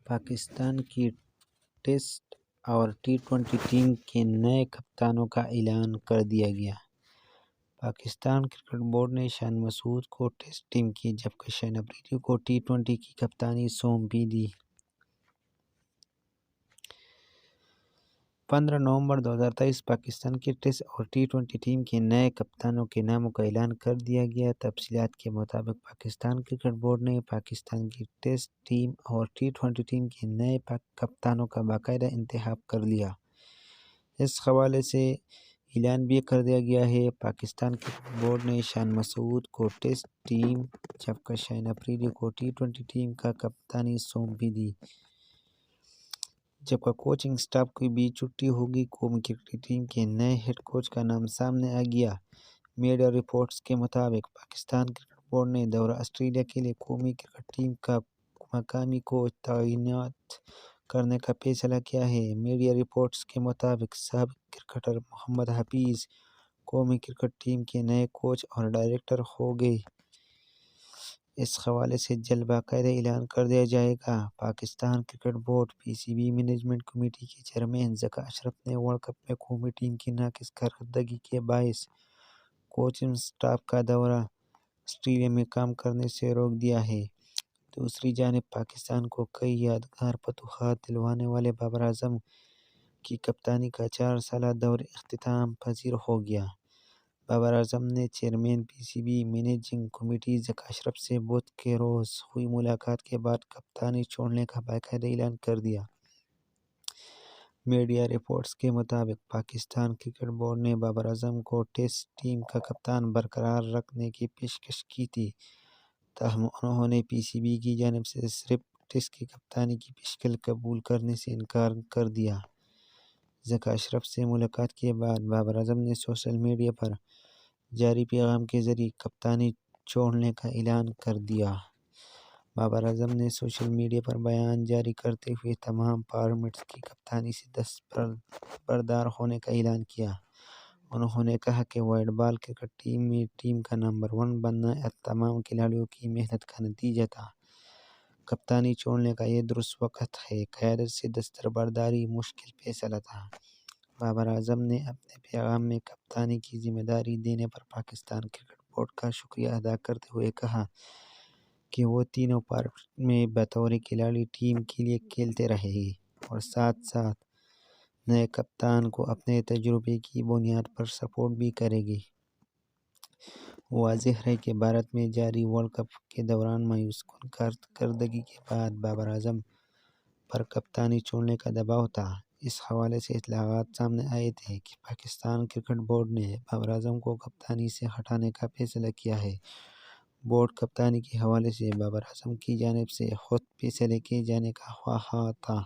پاکستان کی ٹیسٹ اور ٹی20 ٹیم کے نئے کپتانوں کا اعلان کر دیا گیا۔ پاکستان کرکٹ بورڈ نے شان مسعود کو ٹیسٹ ٹیم کی جبکہ شاہین افریدی کو ٹی20 کی کپتانی سونپ دی۔ 15 نومبر 2023 پاکستان کی ٹیسٹ اور ٹی20 ٹیم کے نئے کپتانوں کے ناموں کا اعلان کر دیا گیا۔ تفصیلات کے مطابق پاکستان کرکٹ بورڈ نے پاکستان کی ٹیسٹ ٹیم اور ٹی20 ٹیم کے نئے کپتانوں کا باقاعدہ انتخاب کر لیا۔ اس حوالے سے اعلان بھی کر دیا گیا ہے۔ پاکستان کرکٹ بورڈ نے شان مسعود کو ٹیسٹ ٹیم جبکہ شاہین افریدی کو ٹی20 ٹیم کا کپتانی سونپ دی۔ جبکہ کوچنگ سٹاف کی بھی چھٹی ہوگی۔ قومی کرکٹ ٹیم کے نئے ہیڈ کوچ کا نام سامنے آ گیا۔ میڈیا رپورٹس کے مطابق پاکستان کرکٹ بورڈ نے دورہ آسٹریلیا کے لیے قومی کرکٹ ٹیم کا مقامی کوچ تعینات کرنے کا فیصلہ کیا ہے۔ میڈیا رپورٹس کے مطابق سابق کرکٹر محمد حفیظ قومی کرکٹ ٹیم کے نئے کوچ اور ڈائریکٹر ہوں گے۔ اس حوالے سے جلد باقاعدہ اعلان کر دیا جائے گا۔ Pakistan cricket board P C be management committee کے چیئرمین ذکا اشرف نے ورلڈ کپ میں قومی ٹیم کی ناقص کارکردگی کے باعث کوچنگ سٹاف کا دورہ آسٹریلیا میں کام کرنے سے روک دیا ہے۔ دوسری جانب پاکستان کو کئی یادگار فتوحات دلوانے والے بابر اعظم کی کپتانی کا 4 سالہ دور اختتام پذیر ہو گیا۔ بابر اعظم نے chairman P C B managing committee Zaka Ashraf سے بدھ کے روز ہوئی ملاقات کے بعد کپتانی چھوڑنے کا باقاعدہ اعلان کر دیا۔ میڈیا رپورٹس کے مطابق پاکستان کرکٹ بورڈ نے بابر اعظم کو ٹیسٹ ٹیم کا کپتان برقرار رکھنے کی پیشکش کی تھی، تاہم انہوں نے پی سی بی کی جانب سے صرف ٹیسٹ کی کپتانی کی پیشکش قبول کرنے سے انکار کر دیا۔ ذکا اشرف سے ملاقات کے بعد بابر اعظم نے سوشل میڈیا پر جاری پیغام کے ذریعے کپتانی چھوڑنے کا اعلان کر دیا۔ بابر اعظم نے سوشل میڈیا پر بیان جاری کرتے ہوئے تمام فارمیٹس کی کپتانی سے دستبردار ہونے کا اعلان کیا۔ انہوں نے کہا کہ وائٹ بال کرکٹ ٹیم میں ٹیم کا نمبر 1 بننا تمام کھلاڑیوں کی محنت کا نتیجہ تھا۔ کپتانی چھوڑنے کا یہ درست وقت ہے۔ قیادت سے دستبرداری مشکل فیصلہ تھا۔ بابر اعظم نے اپنے پیغام میں کپتانی کی ذمہ داری دینے پر پاکستان کرکٹ بورڈ کا شکریہ ادا کرتے ہوئے کہا کہ وہ تینوں فارمیٹ میں بطور کھلاڑی ٹیم کے لیے کھیلتے رہے گی اور ساتھ ساتھ نئے کپتان کو اپنے تجربے کی بنیاد پر سپورٹ بھی کرے گی۔ واضح ہے کہ بھارت میں جاری ورلڈ کپ کے دوران مایوس کن کارکردگی کے بعد بابر اعظم پر کپتانی چھوڑنے کا دباؤ تھا۔ اس حوالے سے اطلاعات سامنے آئے تھے کہ پاکستان کرکٹ بورڈ نے بابر اعظم کو کپتانی سے ہٹانے کا فیصلہ کیا ہے۔ بورڈ کپتانی کے حوالے سے بابر اعظم کی جانب سے خود فیصلے کیے جانے کا خواہاں تھا۔